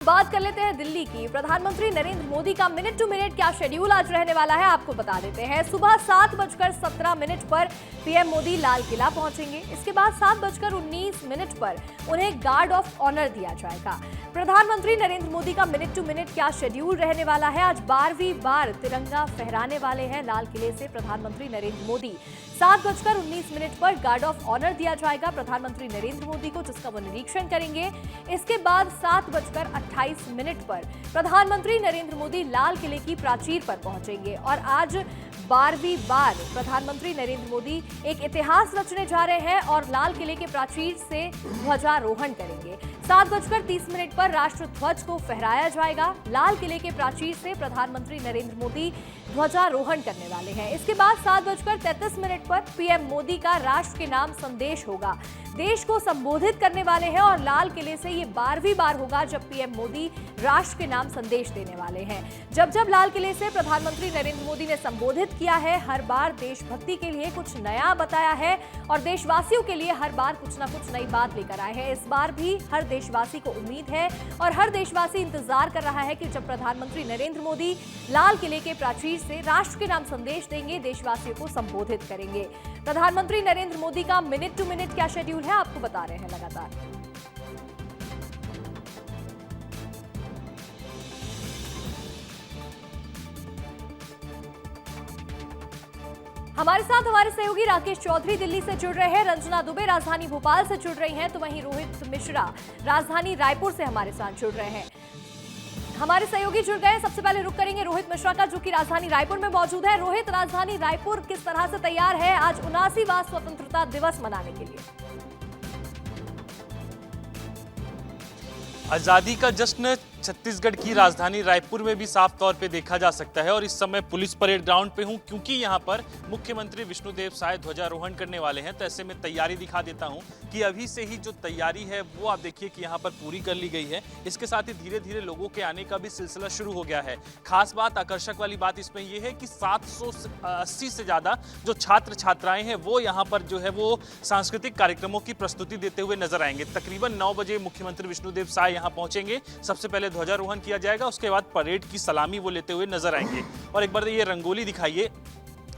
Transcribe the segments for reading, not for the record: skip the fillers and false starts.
बात कर लेते हैं दिल्ली की। प्रधानमंत्री नरेंद्र मोदी का मिनट टू मिनट क्या शेड्यूल आज रहने वाला है, आपको बता देते हैं। सुबह 7:17 पर पीएम मोदी लाल किला पहुंचेंगे। इसके बाद 7:19 पर उन्हें गार्ड ऑफ ऑनर दिया जाएगा। प्रधानमंत्री नरेंद्र मोदी का मिनट टू मिनट क्या शेड्यूल रहने वाला है। आज 12वीं बार तिरंगा फहराने वाले हैं लाल किले से प्रधानमंत्री नरेंद्र मोदी। 7:19 पर गार्ड ऑफ ऑनर दिया जाएगा प्रधानमंत्री नरेंद्र मोदी को, जिसका वो निरीक्षण करेंगे। इसके बाद 7:28 पर प्रधानमंत्री नरेंद्र मोदी लाल किले की प्राचीर पर पहुंचेंगे और आज 12वीं बार प्रधानमंत्री नरेंद्र मोदी एक इतिहास रचने जा रहे हैं और लाल किले के प्राचीर से ध्वजारोहण करेंगे। 7:30 पर राष्ट्र ध्वज को फहराया जाएगा। लाल किले के प्राचीर से प्रधानमंत्री नरेंद्र मोदी ध्वजारोहण करने वाले हैं। इसके बाद 7:33 पर पीएम मोदी का राष्ट्र के नाम संदेश होगा। देश को संबोधित करने वाले हैं और लाल किले से ये 12वीं बार होगा जब पीएम मोदी राष्ट्र के नाम संदेश देने वाले हैं। जब जब लाल किले से प्रधानमंत्री नरेंद्र मोदी ने संबोधित किया है, हर बार देशभक्ति के लिए कुछ नया बताया है और देशवासियों के लिए हर बार कुछ ना कुछ नई बात लेकर आए हैं। इस बार भी हर देशवासी को उम्मीद है और हर देशवासी इंतजार कर रहा है कि जब प्रधानमंत्री नरेंद्र मोदी लाल किले के प्राचीर से राष्ट्र के नाम संदेश देंगे, देशवासियों को संबोधित करेंगे। प्रधानमंत्री नरेंद्र मोदी का मिनट टू मिनट क्या शेड्यूल है, आपको बता रहे हैं लगातार। हमारे साथ हमारे सहयोगी राकेश चौधरी दिल्ली से जुड़ रहे हैं, रंजना दुबे राजधानी भोपाल से जुड़ रही हैं, तो वहीं रोहित मिश्रा राजधानी रायपुर से हमारे साथ जुड़ रहे हैं। हमारे सहयोगी जुड़ गए। सबसे पहले रुक करेंगे रोहित मिश्रा का, जो कि राजधानी रायपुर में मौजूद है। रोहित, राजधानी रायपुर किस तरह से तैयार है आज 79वां स्वतंत्रता दिवस मनाने के लिए? आजादी का जश्न छत्तीसगढ़ की राजधानी रायपुर में भी साफ तौर पे देखा जा सकता है और इस समय पुलिस परेड ग्राउंड पे हूं क्योंकि यहां पर मुख्यमंत्री विष्णुदेव साय ध्वजारोहण करने वाले हैं। तो ऐसे में तैयारी दिखा देता हूं कि अभी से ही जो तैयारी है वो आप देखिए कि यहां पर पूरी कर ली गई है। इसके साथ ही धीरे धीरे लोगों के आने का भी सिलसिला शुरू हो गया है। खास बात, आकर्षक वाली बात इसमें यह है कि 780 से ज्यादा जो छात्र छात्राएं हैं वो यहाँ पर जो है वो सांस्कृतिक कार्यक्रमों की प्रस्तुति देते हुए नजर आएंगे। तकरीबन 9 बजे मुख्यमंत्री विष्णुदेव साय यहाँ पहुंचेंगे। सबसे पहले ध्वजारोहण किया जाएगा, उसके बाद परेड की सलामी वो लेते हुए नजर आएंगे। और एक बार ये रंगोली दिखाइए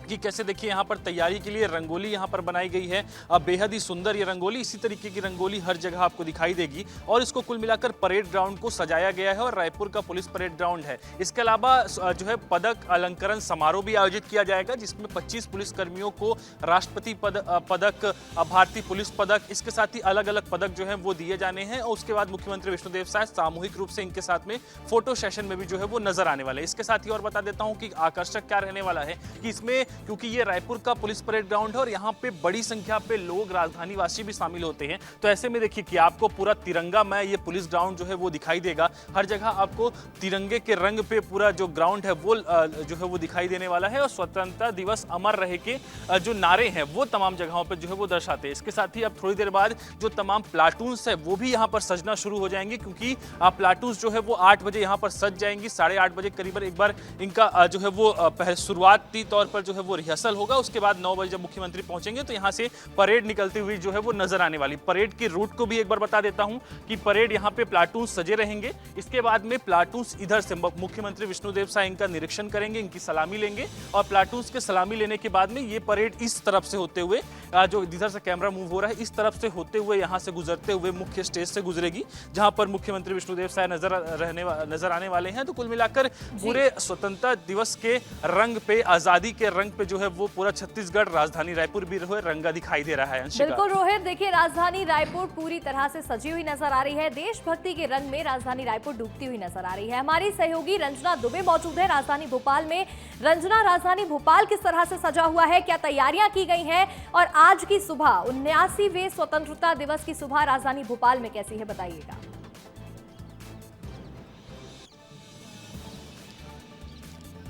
कि कैसे देखिए यहाँ पर तैयारी के लिए रंगोली यहाँ पर बनाई गई है। बेहद ही सुंदर ये रंगोली, इसी तरीके की रंगोली हर जगह आपको दिखाई देगी और इसको कुल मिलाकर परेड ग्राउंड को सजाया गया है और रायपुर का पुलिस परेड ग्राउंड है। इसके अलावा जो है पदक अलंकरण समारोह भी आयोजित किया जाएगा, जिसमें 25 पुलिस कर्मियों को राष्ट्रपति पदक, भारतीय पुलिस पदक, इसके साथ ही अलग अलग पदक जो है वो दिए जाने हैं। और उसके बाद मुख्यमंत्री विष्णुदेव साय सामूहिक रूप से इनके साथ में फोटो सेशन में भी जो है वो नजर आने वाले हैं। इसके साथ ही और बता देता हूँ कि आकर्षक क्या रहने वाला है कि इसमें, क्योंकि ये रायपुर का पुलिस परेड ग्राउंड है और यहाँ पे बड़ी संख्या पे लोग राजधानी वासी भी शामिल होते हैं, तो ऐसे में देखिए कि आपको पूरा तिरंगामय ये पुलिस ग्राउंड जो है वो दिखाई देगा। हर जगह आपको तिरंगे के रंग पे पूरा जो ग्राउंड है वो जो है वो दिखाई देने वाला है और स्वतंत्रता दिवस अमर रहे के जो नारे हैं वो तमाम जगहों पर जो है वो दर्शाते हैं। इसके साथ ही अब थोड़ी देर बाद जो तमाम प्लाटून्स है वो भी यहाँ पर सजना शुरू हो जाएंगे, क्योंकि प्लाटून्स जो है वो 8 बजे यहाँ पर सज जाएंगी। 8:30 बजे करीबन एक बार इनका जो है वो शुरुआती तौर पर जो है वो रिहर्सल होगा। उसके बाद 9 बजे जब मुख्यमंत्री पहुंचेंगे तो यहां से परेड निकलती हुई जो है वो नजर आने वाली। परेड की रूट को भी एक बार बता देता हूं कि परेड यहां पे प्लाटून सजे रहेंगे। इसके बाद में प्लाटून इधर से मुख्यमंत्री विष्णुदेव साय इनका निरीक्षण करेंगे, इनकी सलामी लेंगे और प्लाटून के सलामी लेने के बाद में ये परेड इस तरफ से होते हुए, जो इधर से कैमरा मूव हो रहा है, इस तरफ से होते हुए यहां से गुजरते हुए मुख्य स्टेज से गुजरेगी, जहां पर मुख्यमंत्री विष्णुदेव साय नजर आने वाले हैं। तो कुल मिलाकर पूरे स्वतंत्रता दिवस के रंग पे, आजादी के रंग पे जो है वो पूरा छत्तीसगढ़, राजधानी रायपुर भी रंगा दिखाई दे रहा है। बिल्कुल रोहित, देखिए राजधानी रायपुर पूरी तरह से सजी हुई नजर आ रही है। देशभक्ति के रंग में राजधानी रायपुर डूबती हुई नजर आ रही है। हमारी सहयोगी रंजना दुबे मौजूद है राजधानी भोपाल में। रंजना, राजधानी भोपाल किस तरह से सजा हुआ है, क्या तैयारियां की गई हैं और आज की सुबह 79वें स्वतंत्रता दिवस की सुबह राजधानी भोपाल में कैसी है, बताइएगा।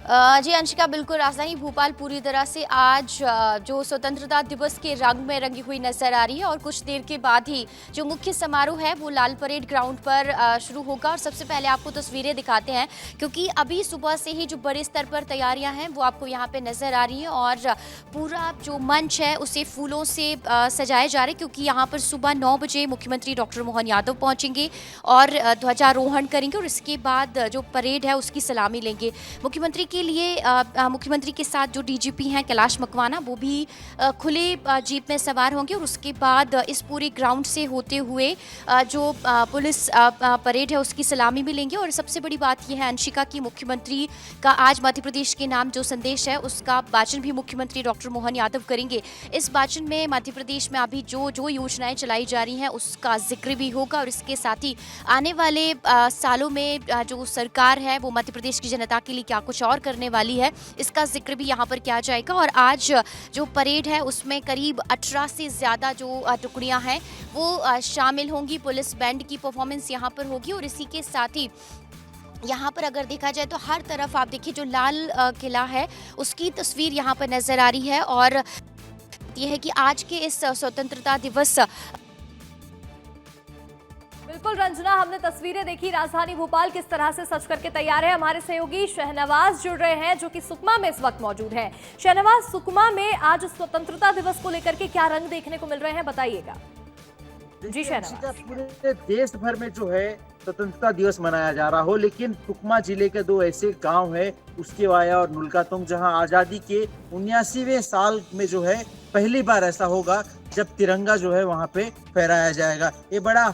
जी अंशिका, बिल्कुल राजधानी भोपाल पूरी तरह से आज जो स्वतंत्रता दिवस के रंग में रंगी हुई नजर आ रही है और कुछ देर के बाद ही जो मुख्य समारोह है वो लाल परेड ग्राउंड पर शुरू होगा। और सबसे पहले आपको तस्वीरें दिखाते हैं क्योंकि अभी सुबह से ही जो बड़े स्तर पर तैयारियां हैं वो आपको यहाँ पे नजर आ रही हैं और पूरा जो मंच है उसे फूलों से सजाया जा रहा है क्योंकि यहाँ पर सुबह 9 बजे मुख्यमंत्री डॉक्टर मोहन यादव पहुँचेंगे और ध्वजारोहण करेंगे और इसके बाद जो परेड है उसकी सलामी लेंगे। मुख्यमंत्री के लिए मुख्यमंत्री के साथ जो डीजीपी हैं कैलाश मकवाना वो भी खुले जीप में सवार होंगे और उसके बाद इस पूरे ग्राउंड से होते हुए जो पुलिस परेड है उसकी सलामी भी लेंगे। और सबसे बड़ी बात यह है अंशिका की मुख्यमंत्री का आज मध्य प्रदेश के नाम जो संदेश है उसका वाचन भी मुख्यमंत्री डॉक्टर मोहन यादव करेंगे। इस वाचन में मध्य प्रदेश में अभी जो जो योजनाएं चलाई जा रही हैं उसका जिक्र भी होगा और इसके साथ ही आने वाले सालों में जो सरकार है वो मध्य प्रदेश की जनता के लिए क्या कुछ और करने वाली है इसका जिक्र भी यहाँ पर किया जाएगा। और आज जो परेड है उसमें करीब 18 से ज़्यादा जो टुकड़ियाँ हैं वो शामिल होंगी। पुलिस बैंड की परफॉर्मेंस यहाँ पर होगी और इसी के साथ ही यहाँ पर अगर देखा जाए तो हर तरफ आप देखिए जो लाल किला है उसकी तस्वीर यहाँ पर नज़र आ रही है। और यह है कि आज के इस स्वतंत्रता दिवस बिल्कुल रंजना, हमने तस्वीरें देखी राजधानी भोपाल किस तरह से सज करके तैयार है। हमारे सहयोगी शहनवाज जुड़ रहे हैं जो कि सुकमा में इस वक्त मौजूद है। शहनवाज, सुकमा में आज स्वतंत्रता दिवस को लेकर के क्या रंग देखने को मिल रहे हैं, बताइएगा। जी शहनवाज। पूरे देश भर में जो है स्वतंत्रता दिवस मनाया जा रहा हो, लेकिन सुकमा जिले के दो ऐसे गांव है उसके वाया और नुलकातुंग जहां आजादी के 79वें साल में जो है पहली बार ऐसा होगा जब तिरंगा जो है वहां पे फहराया जाएगा। ये बड़ा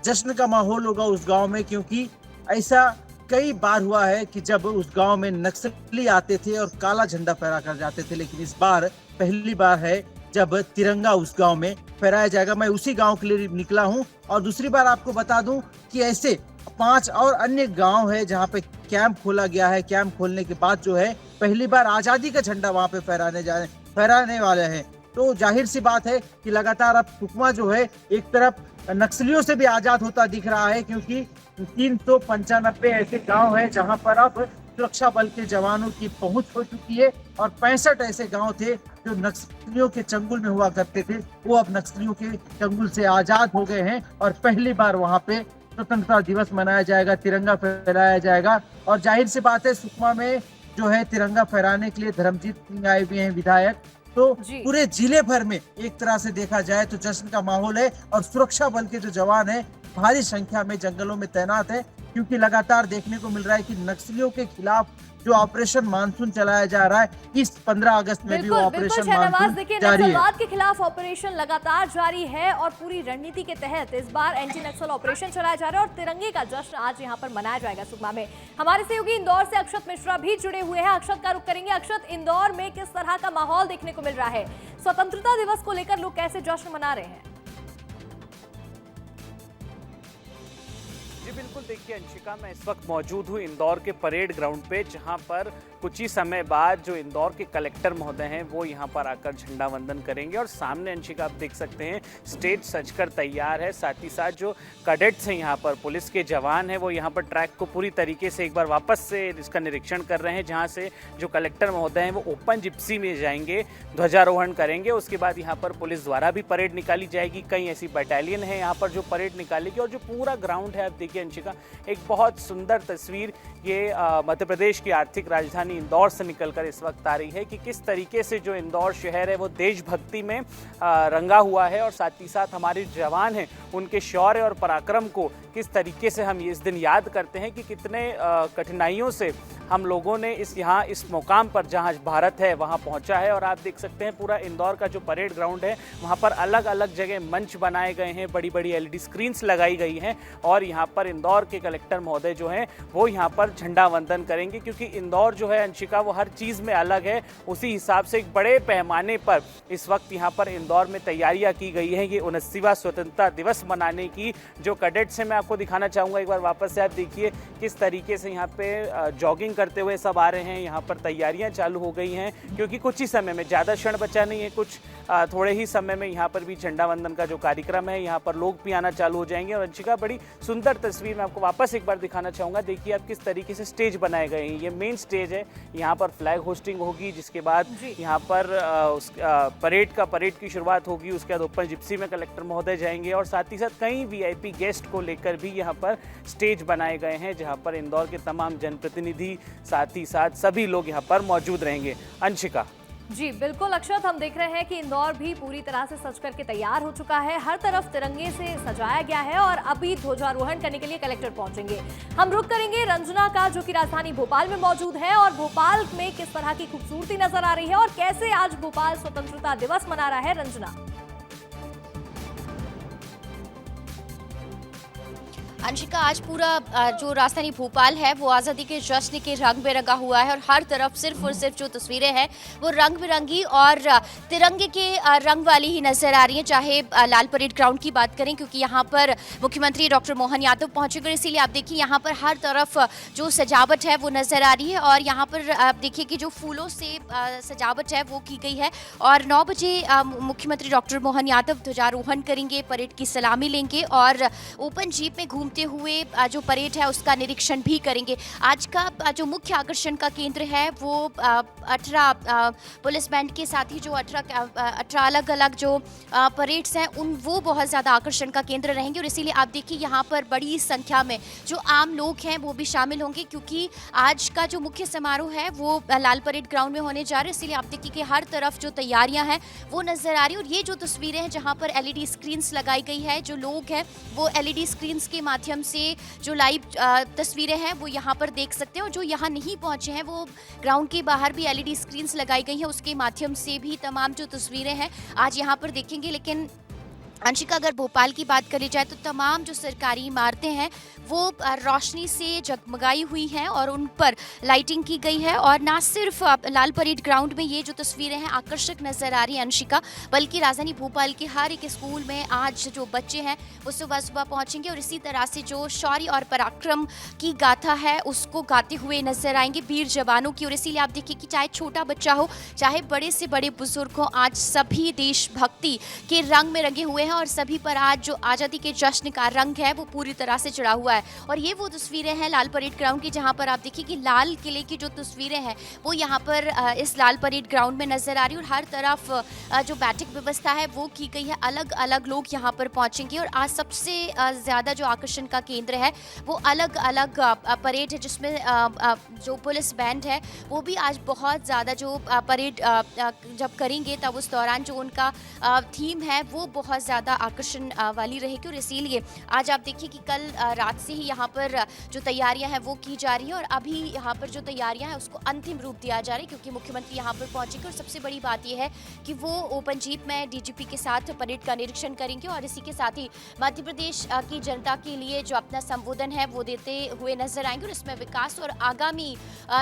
जश्न का माहौल होगा उस गांव में, क्योंकि ऐसा कई बार हुआ है कि जब उस गांव में नक्सली आते थे और काला झंडा फहरा कर जाते थे, लेकिन इस बार पहली बार है जब तिरंगा उस गांव में फहराया जाएगा। मैं उसी गांव के लिए निकला हूं और दूसरी बार आपको बता दूं कि ऐसे 5 और अन्य गांव है जहां पे कैंप खोला गया है। कैंप खोलने के बाद जो है पहली बार आजादी का झंडा वहां पे फहराने वाले हैं। तो जाहिर सी बात है कि लगातार अब सुकमा जो है एक तरफ नक्सलियों से भी आजाद होता दिख रहा है, क्योंकि 395 ऐसे गांव हैं जहां पर अब सुरक्षा बल के जवानों की पहुंच हो चुकी है और 65 ऐसे गांव थे जो नक्सलियों के चंगुल में हुआ करते थे, वो अब नक्सलियों के चंगुल से आजाद हो गए हैं और पहली बार वहां पे स्वतंत्रता दिवस मनाया जाएगा, तिरंगा फहराया जाएगा। और जाहिर सी बात है सुकमा में जो है तिरंगा फहराने के लिए धर्मजीत सिंह आए हुए हैं विधायक। तो पूरे जिले भर में एक तरह से देखा जाए तो जश्न का माहौल है और सुरक्षा बल के जो जवान है भारी संख्या में जंगलों में तैनात है, क्योंकि लगातार देखने को मिल रहा है कि नक्सलियों के खिलाफ जो ऑपरेशन मानसून चलाया जा रहा है, इस 15 अगस्त में भी वो ऑपरेशन मानसून जारी है। नक्सलवाद के खिलाफ ऑपरेशन लगातार जारी है और पूरी रणनीति के तहत इस बार एंटी नक्सल ऑपरेशन चलाया जा रहा है और तिरंगे का जश्न आज यहाँ पर मनाया जाएगा सुकमा में। हमारे सहयोगी इंदौर से अक्षत मिश्रा भी जुड़े हुए हैं। अक्षत का रुख करेंगे। अक्षत, इंदौर में किस तरह का माहौल देखने को मिल रहा है? स्वतंत्रता दिवस को लेकर लोग कैसे जश्न मना रहे हैं? जी बिल्कुल, देखिए अंशिका, मैं इस वक्त मौजूद हूँ इंदौर के परेड ग्राउंड पे, जहाँ पर कुछ ही समय बाद जो इंदौर के कलेक्टर महोदय हैं वो यहाँ पर आकर झंडा वंदन करेंगे और सामने अंशिका आप देख सकते हैं स्टेज सजकर तैयार है। साथ ही साथ जो कैडेट्स हैं यहाँ पर, पुलिस के जवान हैं, वो यहाँ पर ट्रैक को पूरी तरीके से एक बार वापस से इसका निरीक्षण कर रहे हैं, जहाँ से जो कलेक्टर महोदय हैं वो ओपन जिप्सी में जाएंगे, ध्वजारोहण करेंगे। उसके बाद यहाँ पर पुलिस द्वारा भी परेड निकाली जाएगी। कई ऐसी बटालियन है यहाँ पर जो परेड निकालेगी और जो पूरा ग्राउंड है आप देखिए अंशिका, एक बहुत सुंदर तस्वीर ये मध्य प्रदेश की आर्थिक राजधानी इंदौर से निकलकर इस वक्त आ रही है कि किस तरीके से जो इंदौर शहर है वो देशभक्ति में रंगा हुआ है और साथ ही साथ हमारे जवान हैं उनके शौर्य और पराक्रम को किस तरीके से हम इस दिन याद करते हैं कि कितने कठिनाइयों से हम लोगों ने इस मुकाम पर जहां भारत है वहां पहुंचा है। और आप देख सकते हैं पूरा इंदौर का जो परेड ग्राउंड है वहां पर अलग अलग जगह मंच बनाए गए हैं, बड़ी बड़ी LED स्क्रीन्स लगाई गई हैं और यहां पर इंदौर के कलेक्टर महोदय जो हैं वो यहां पर झंडा वंदन करेंगे, क्योंकि इंदौर जो है अंशिका वो हर चीज़ में अलग है। उसी हिसाब से एक बड़े पैमाने पर इस वक्त यहाँ पर इंदौर में तैयारियाँ की गई हैं ये 79वां स्वतंत्रता दिवस मनाने की। जो कैडेट्स हैं मैं आपको दिखाना चाहूँगा, एक बार वापस से आप देखिए किस तरीके से यहाँ पे जॉगिंग करते हुए सब आ रहे हैं। यहाँ पर तैयारियां चालू हो गई हैं क्योंकि कुछ ही समय में, ज़्यादा क्षण बचा नहीं है, कुछ थोड़े ही समय में यहाँ पर भी झंडा वंदन का जो कार्यक्रम है, यहाँ पर लोग भी आना चालू हो जाएंगे। और अंशिका, बड़ी सुंदर तस्वीर मैं आपको वापस एक बार दिखाना चाहूँगा। देखिए आप किस तरीके से स्टेज बनाए गए हैं। ये मेन स्टेज है, यहाँ पर फ्लैग होस्टिंग होगी, जिसके बाद यहाँ पर परेड की शुरुआत होगी। उसके बाद ओपन जिप्सी में कलेक्टर महोदय जाएंगे और साथ ही साथ कई वीआईपी गेस्ट को लेकर भी यहाँ पर स्टेज बनाए गए हैं, जहाँ पर इंदौर के तमाम जनप्रतिनिधि, साथ ही साथ सभी लोग यहाँ पर मौजूद रहेंगे। अंशिका जी बिल्कुल अक्षत, हम देख रहे हैं कि इंदौर भी पूरी तरह से सज करके तैयार हो चुका है। हर तरफ तिरंगे से सजाया गया है और अभी ध्वजारोहण करने के लिए कलेक्टर पहुंचेंगे। हम रुक करेंगे रंजना का, जो कि राजधानी भोपाल में मौजूद है, और भोपाल में किस तरह की खूबसूरती नजर आ रही है और कैसे आज भोपाल स्वतंत्रता दिवस मना रहा है। रंजना। अंशिका, आज पूरा जो राजधानी भोपाल है वो आज़ादी के जश्न के रंग में रंगा हुआ है और हर तरफ सिर्फ और सिर्फ जो तस्वीरें हैं वो रंग बिरंगी और तिरंगे के रंग वाली ही नजर आ रही हैं। चाहे लाल परेड ग्राउंड की बात करें, क्योंकि यहाँ पर मुख्यमंत्री डॉक्टर मोहन यादव पहुंचेंगे, इसीलिए आप देखिए यहाँ पर हर तरफ जो सजावट है वो नजर आ रही है। और यहाँ पर आप देखिए कि जो फूलों से सजावट है वो की गई है। और 9 बजे मुख्यमंत्री डॉक्टर मोहन यादव ध्वजारोहण करेंगे, परेड की सलामी लेंगे और ओपन जीप में घूमते हुए जो परेड है उसका निरीक्षण भी करेंगे। आज का जो मुख्य आकर्षण का केंद्र है वो 18 पुलिस बैंड के साथ ही जो 18 अलग अलग जो परेड्स हैं वो बहुत ज़्यादा आकर्षण का केंद्र रहेंगे। और इसीलिए आप देखिए यहाँ पर बड़ी संख्या में जो आम लोग हैं वो भी शामिल होंगे, क्योंकि आज का जो मुख्य समारोह है वो लाल परेड ग्राउंड में होने जा रहा है। इसीलिए आप देखिए कि हर तरफ जो तैयारियां हैं वो नजर आ रही है। और ये जो तस्वीरें हैं जहाँ पर LED स्क्रीन्स लगाई गई है, जो लोग हैं वो LED स्क्रीन्स के माध्यम से जो लाइव तस्वीरें हैं वो यहाँ पर देख सकते हैं। और जो यहाँ नहीं पहुंचे हैं वो ग्राउंड के बाहर भी LED स्क्रीन्स लगाई गई हैं, उसके माध्यम से भी तमाम जो तस्वीरें हैं आज यहाँ पर देखेंगे। लेकिन अंशिका, अगर भोपाल की बात करी जाए तो तमाम जो सरकारी इमारतें हैं वो रोशनी से जगमगाई हुई हैं और उन पर लाइटिंग की गई है। और ना सिर्फ लाल परेड ग्राउंड में ये जो तस्वीरें हैं आकर्षक नज़र आ रही हैं अंशिका, बल्कि राजधानी भोपाल के हर एक स्कूल में आज जो बच्चे हैं वो सुबह सुबह पहुंचेंगे और इसी तरह से जो शौर्य और पराक्रम की गाथा है उसको गाते हुए नजर आएंगे वीर जवानों की। और इसीलिए आप देखिए कि चाहे छोटा बच्चा हो, चाहे बड़े से बड़े बुजुर्ग हो, आज सभी देशभक्ति के रंग में रंगे हुए हैं और सभी पर आज जो आज़ादी के जश्न का रंग है वो पूरी तरह से चढ़ा हुआ है। और ये वो तस्वीरें हैं लाल परेड ग्राउंड की, जहाँ पर आप देखिए कि लाल किले की जो तस्वीरें हैं वो यहाँ पर इस लाल परेड ग्राउंड में नजर आ रही है। और हर तरफ जो बैठक व्यवस्था है वो की गई है, अलग अलग लोग यहाँ पर पहुँचेंगे। और आज सबसे ज़्यादा जो आकर्षण का केंद्र है वो अलग अलग परेड है, जिसमें जो पुलिस बैंड है वो भी आज बहुत ज़्यादा जो परेड जब करेंगे तब उस दौरान जो उनका थीम है वो बहुत ज़्यादा आकर्षण वाली रहेगी। और इसीलिए आज आप देखिए कि कल रात से ही यहाँ पर जो तैयारियां हैं वो की जा रही है और अभी यहाँ पर जो तैयारियां हैं उसको अंतिम रूप दिया जा रहा है, क्योंकि मुख्यमंत्री यहाँ पर पहुंचेंगे। और सबसे बड़ी बात यह है कि वो ओपन जीप में DGP के साथ परेड का निरीक्षण करेंगे और इसी के साथ ही मध्य प्रदेश की जनता के लिए जो अपना संबोधन है वो देते हुए नजर आएंगे। और इसमें विकास और आगामी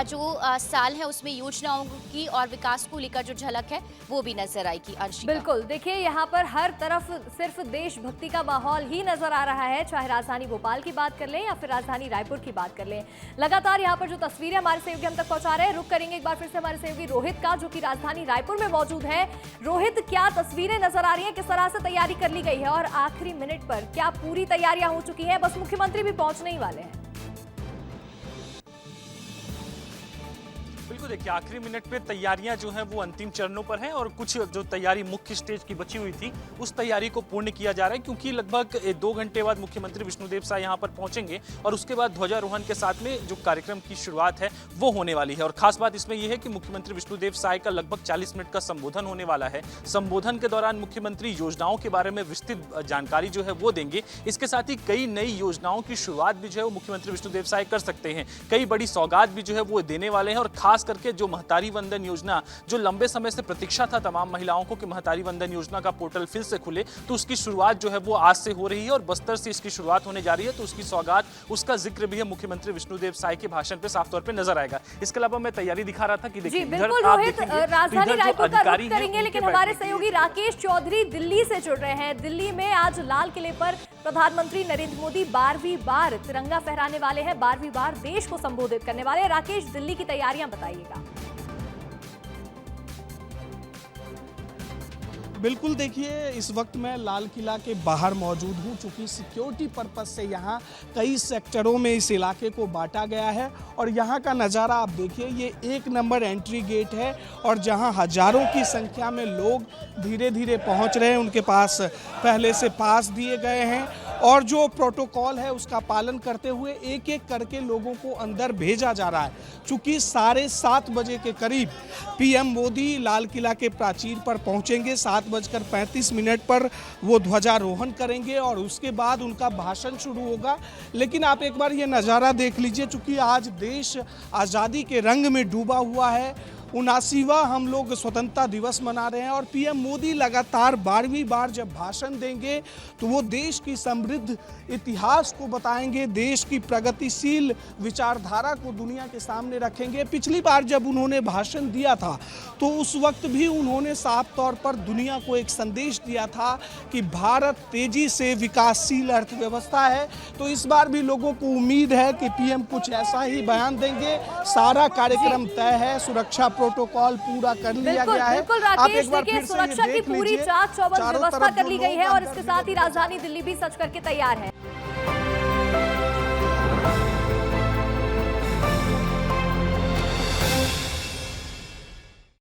जो साल है उसमें योजनाओं की और विकास को लेकर जो झलक है वो भी नजर आएगी। अर्शिका, बिल्कुल, देखिए यहाँ पर हर तरफ सिर्फ देशभक्ति का माहौल ही नजर आ रहा है, चाहे राजधानी भोपाल की बात कर लें या फिर राजधानी रायपुर की बात कर लें। लगातार यहाँ पर जो तस्वीरें हमारे सहयोगी हम तक पहुंचा रहे हैं, रुक करेंगे एक बार फिर से हमारे सहयोगी रोहित का, जो कि राजधानी रायपुर में मौजूद है। रोहित, क्या तस्वीरें नजर आ रही हैं, किस तरह से तैयारी कर ली गई है और आखिरी मिनट पर क्या पूरी तैयारियां हो चुकी हैं? बस मुख्यमंत्री भी पहुंचने ही वाले हैं। बिल्कुल, देखिए आखिरी मिनट पे तैयारियां जो हैं वो अंतिम चरणों पर हैं और कुछ जो तैयारी मुख्य स्टेज की बची हुई थी उस तैयारी को पूर्ण किया जा रहा है, क्योंकि लगभग 2 घंटे बाद मुख्यमंत्री विष्णुदेव साय यहाँ पर पहुंचेंगे और उसके बाद ध्वजारोहण के साथ में जो कार्यक्रम की शुरुआत है वो होने वाली है। और खास बात इसमें यह है कि मुख्यमंत्री विष्णुदेव साय का लगभग 40 मिनट का संबोधन होने वाला है। संबोधन के दौरान मुख्यमंत्री योजनाओं के बारे में विस्तृत जानकारी जो है वो देंगे। इसके साथ ही कई नई योजनाओं की शुरुआत भी जो है वो मुख्यमंत्री विष्णुदेव साय कर सकते हैं। कई बड़ी सौगात भी जो है वो देने वाले हैं और खास करके जो महतारी वंदन योजना, जो लंबे समय से प्रतीक्षा था तमाम महिलाओं को कि महतारी वंदन योजना का पोर्टल फिर से खुले, तो उसकी शुरुआत जो है वो आज से हो रही है और बस्तर से इसकी शुरुआत होने जा रही है। तो उसकी सौगात, उसका जिक्र भी है मुख्यमंत्री विष्णुदेव साय के भाषण पे साफ तौर पे नजर आएगा। इसके अलावा मैं तैयारी दिखा रहा था कि देखिए बिल्कुल रोहित, राजधानी रायपुर का रुख करेंगे, लेकिन हमारे सहयोगी राकेश चौधरी दिल्ली से जुड़ रहे हैं। दिल्ली में आज लाल किले पर प्रधानमंत्री नरेंद्र मोदी 12वीं बार तिरंगा फहराने वाले हैं, 12वीं बार देश को संबोधित करने वाले हैं। राकेश, दिल्ली की तैयारियां बताइएगा। बिल्कुल, देखिए इस वक्त मैं लाल किला के बाहर मौजूद हूं, चूंकि सिक्योरिटी पर्पस से यहां कई सेक्टरों में इस इलाके को बांटा गया है और यहां का नज़ारा आप देखिए, ये 1 नंबर एंट्री गेट है और जहां हजारों की संख्या में लोग धीरे धीरे पहुंच रहे हैं। उनके पास पहले से पास दिए गए हैं और जो प्रोटोकॉल है उसका पालन करते हुए एक एक करके लोगों को अंदर भेजा जा रहा है। चूँकि 7:30 बजे के करीब पीएम मोदी लाल किला के प्राचीर पर पहुंचेंगे, 7:35 पर वो ध्वजारोहण करेंगे और उसके बाद उनका भाषण शुरू होगा। लेकिन आप एक बार ये नज़ारा देख लीजिए, चूँकि आज देश आज़ादी के रंग में डूबा हुआ है। 79वां हम लोग स्वतंत्रता दिवस मना रहे हैं और पीएम मोदी लगातार 12वीं बार जब भाषण देंगे तो वो देश की समृद्ध इतिहास को बताएंगे, देश की प्रगतिशील विचारधारा को दुनिया के सामने रखेंगे। पिछली बार जब उन्होंने भाषण दिया था तो उस वक्त भी उन्होंने साफ तौर पर दुनिया को एक संदेश दिया था कि भारत तेजी से विकासशील अर्थव्यवस्था है। तो इस बार भी लोगों को उम्मीद है कि पीएम कुछ ऐसा ही बयान देंगे। सारा कार्यक्रम तय है, सुरक्षा प्रोटोकॉल पूरा कर लिया गया है। बिल्कुल राकेश, देखिए सुरक्षा की पूरी चाक चौबंद व्यवस्था कर ली गई है और इसके साथ ही राजधानी दिल्ली भी सज करके तैयार है।